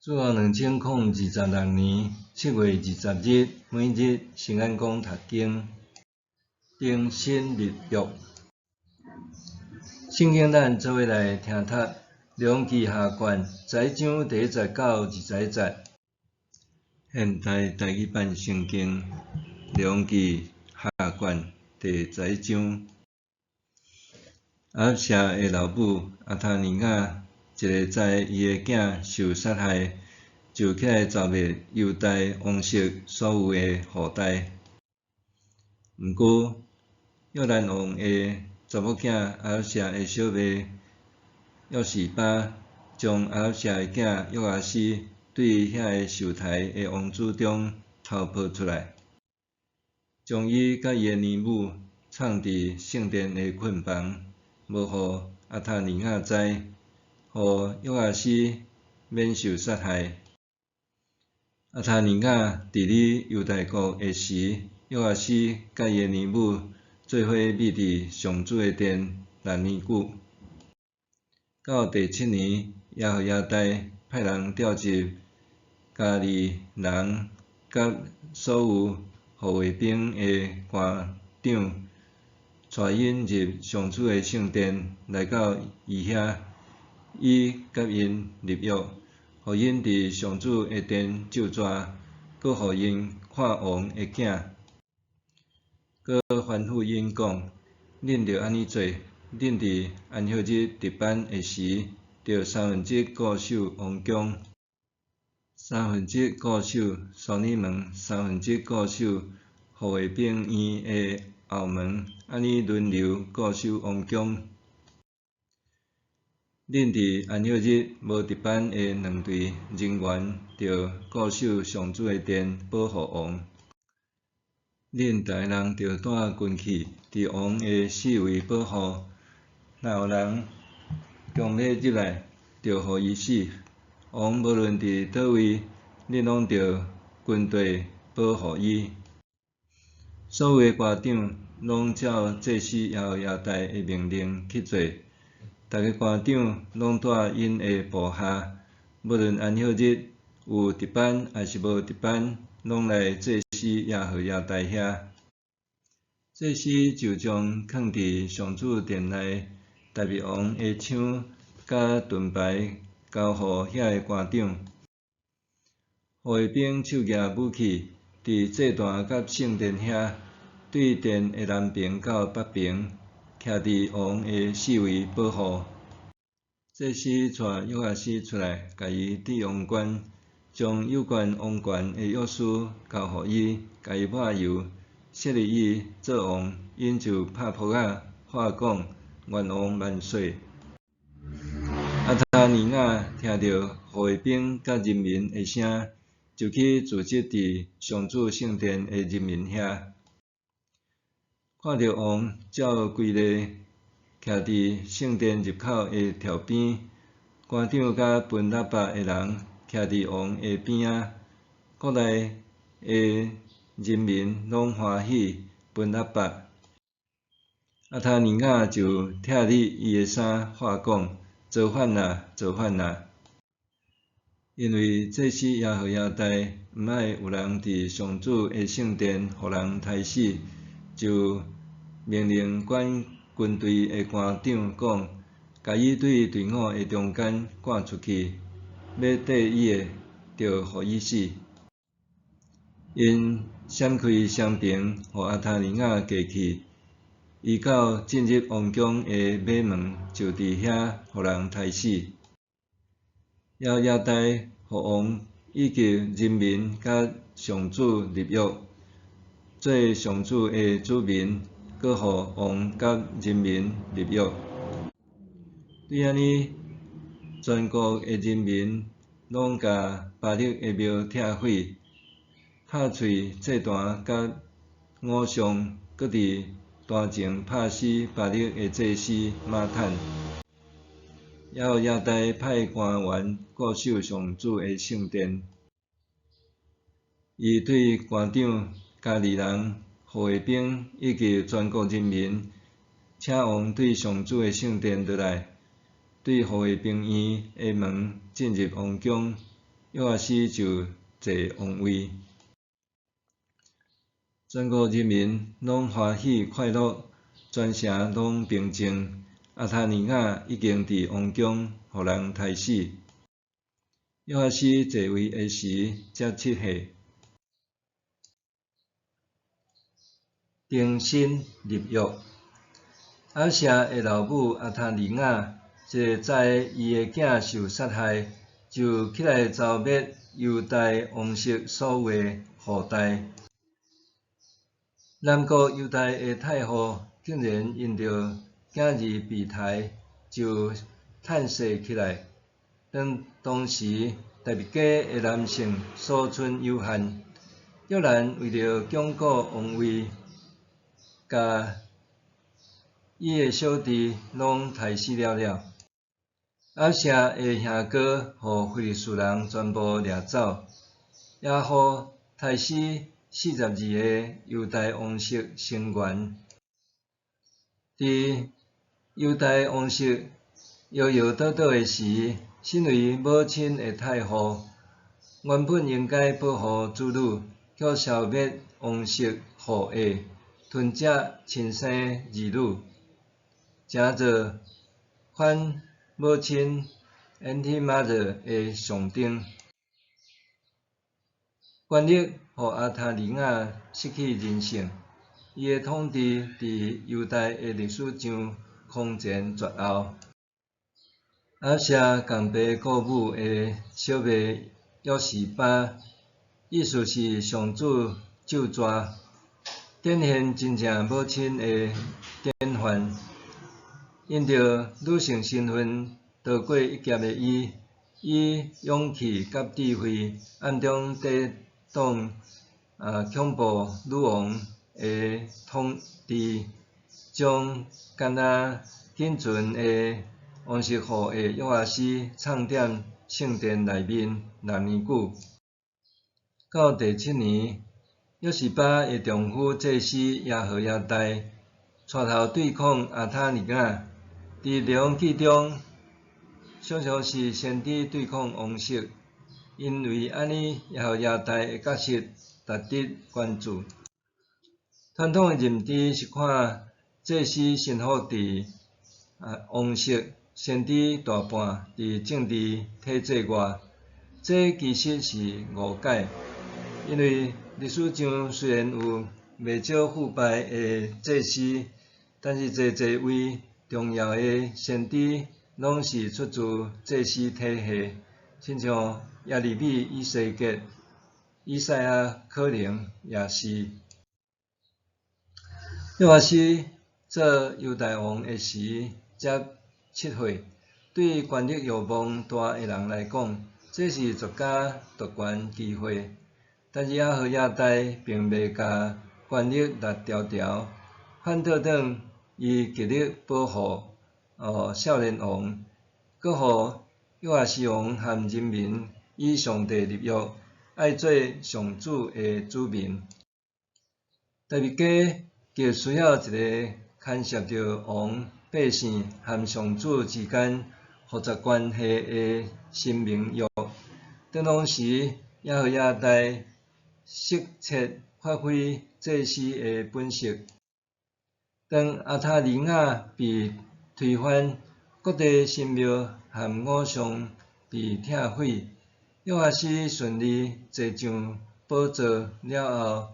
自2026年7月20日，每日成安宫读经，定心立约。圣经咱做伙来听读，梁记下卷十章第10到20节。现代台语版圣经，梁记下卷第10章。阿舍的老母阿他尼雅，一个在伊的囝受杀害，就起来造灭犹大王室所有的后代。毋过，约兰王的查某囝阿舍的小妹约示巴，将阿舍的囝约阿斯对遐个受害的王子中偷抱出来，将伊甲伊的年母藏伫圣殿的困房，无互阿他尼雅知，互约阿斯免受杀害。阿他尼雅伫咧犹大国的时，约阿斯甲伊的年母做伙密伫上主的殿6年久。到第7年，耶和亚大派人调集家己人甲所有护卫兵的官长，带因入上主的圣殿，来到伊遐，伊甲因立约，互因伫上主的殿咒詛，搁互因看王的囝，搁吩咐因讲：恁着安尼做，恁伫安息日值班的时，着1/3固守王宫，1/3固守守女门，1/3固守护卫兵院的后门，安尼轮流固守王宫。恁伫安息日无值班的2队人员，着固守上主的殿，保护王。恁逐个人着带军器，伫王的四围保护。若有人强要入来，着互伊死。王无论伫倒位，恁拢着军队保护伊。所有的官长拢照祭司耶和亚大的命令去做。逐个官长拢带因的部下，无论安息日有值班还是无值班，拢来祭司耶和亚大遐。祭司就将放伫上主殿内大卫王的枪甲盾牌交互遐个官长。护卫兵手举武器，伫祭坛甲圣殿遐，对殿的南边到北边，徛伫王的四围保护。祭司带约阿斯出来，甲伊戴王冠，将有关王权的钥匙交互伊，甲伊抹油，设立伊做王，因就拍扑仔、喝讲，愿王万岁。阿他尼雅听到护卫兵甲人民的声，就去聚集伫上主圣殿的人民遐，看到王照规例徛伫圣殿入口的条边，官长甲分喇叭的人徛伫王的边仔，国内的人民拢欢喜分喇叭。阿他尼雅就拆裂伊的衫，喝讲：造反啦！造反啦！因为祭司耶和亚大毋爱有人伫上主的圣殿互人杀死，就命令管军队的官长讲，甲伊对队伍的中间赶出去，要缀伊的，着互伊死。因闪开双屏，互阿他尼雅过去。伊到进入王宫的马门，就伫遐互人杀死。耶和亚大互王以及人民甲上主立约，做上主的子民，搁互王甲人民立约。对安尼，全国的人民拢甲巴力的庙拆毁，拍碎祭坛甲偶像，搁伫坛前拍死巴力的祭司马坦。耶和亚大派官员固守上主的圣殿，伊对官长、家己人、护卫兵以及全国人民，请王对上主的圣殿倒来，对护卫兵院的门进入王宫，约阿斯就坐王位。全国人民拢欢喜快乐，全城拢平静。阿塔尼亚已经伫王宫互人杀死。约阿斯坐位的时才7岁。定新立约。阿舍的老母阿塔尼亚，一知伊的囝受杀害，就起来剿灭犹太王室所有的后代。南国犹太的太后竟然因着囝儿被杀，就叹息起来。当时大别家的男性数寸有限，约兰为了巩固王位，甲伊的小弟拢杀死了。阿舍的兄哥互非利士人全部掠走，也互杀死42个犹太王室成员。伫犹太王室摇摇倒倒的时，身为母亲的太后原本应该保护子女，却消灭王室后裔，吞食亲生儿女，诚做反母亲 （anti-mother） 的象征。权力互阿塔尼亚失去人性，伊的统治伫犹太的历史上空前绝后。阿舍共爸故母的小妹约示巴，意思是上主咒詛，展现真正母亲的典范。因着女性身份逃过一劫的伊，以勇气甲智慧暗中抵挡恐怖女王的统治，将敢若仅存的王室后裔约阿斯藏踮圣殿内面6年久。到第7年，约示巴的丈夫祭司耶何亚大带头对抗阿塔尼亚。伫《列王纪》中，常常是先知对抗王室，因为安尼耶何亚大的角色值得关注。传统的认知是看祭司身服伫王室，先知大半伫政治体制外，这其实是误解。因为历史上虽然有袂少腐败的祭司，但是侪位重要的先知拢是出自祭司体系，亲像耶利米、以西结、以赛亚，可能也是。约阿斯做犹大王的时才7岁，对权力欲望大的人来讲，这是绝佳夺权机会。但是耶何亚大并袂甲权力拿条条，反倒转伊极力保护少年王，阁互约阿斯王和人民以上帝立约，爱做上主的子民。大别家极需要一个牵涉着王、百姓和上主之间复杂关系的新盟约。当时耶何亚大适切发挥祭司的本色。当阿塔尼亚被推翻，各地神庙和偶像被拆毁，约阿斯顺利坐上宝座了后，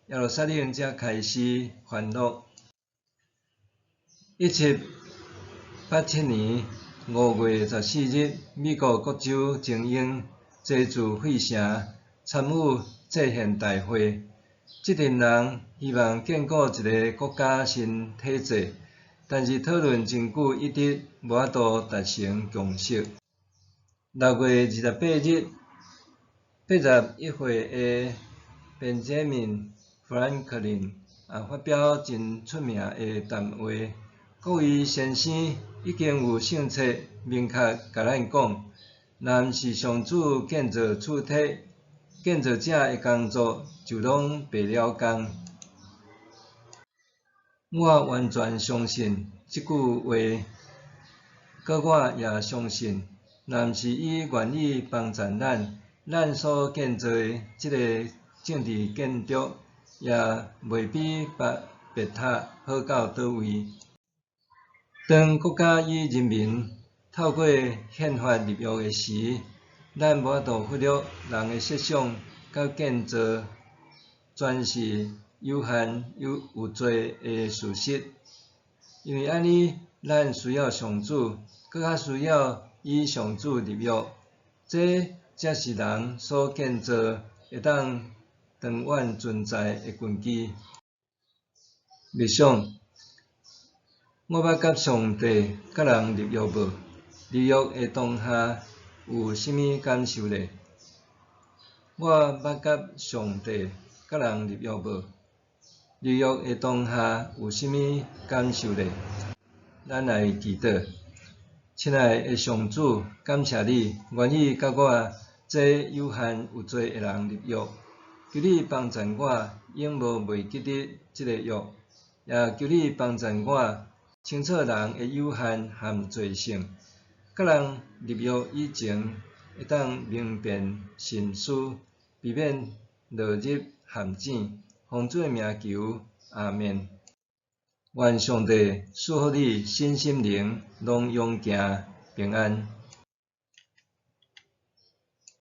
耶路撒冷才开始繁荣。1787年5月14日，美国各州精英齐聚费城，参与制宪大会。这群人希望建构一个国家新体制，但是讨论真久，一直无法度达成共识。6月28日，81岁的本杰明·富兰克林发表真出名的谈话，各位先生已经有圣册明确甲咱讲，若毋是上主建造厝体，建造者的工作就拢白了工。我完全相信这句话，搁我也相信，若毋是伊愿意帮助咱，咱所建造的即个政治建筑，也袂比别塔好到倒位。当国家与人民透过宪法立约的时，咱无法度忽略人的设想甲建造全是有限有罪的事实。因为安尼，咱需要上主，搁较需要与上主立约，这才是人所建造会当长远存在的根基。默想，我捌甲上帝甲人立约无？立约的当下有甚物感受呢？我捌甲上帝甲人立约无？立约的当下有甚物感受呢？咱来祈祷，亲爱的上主，感谢你愿意甲我这有限有罪的人立约，求你帮助我永无袂记得这个约，也求你帮助我清楚人的有限和罪性，甲人立约以前会当明辨慎思，避免落入陷阱。奉主的名求，阿们。愿上帝赐福你身心灵拢永行平安。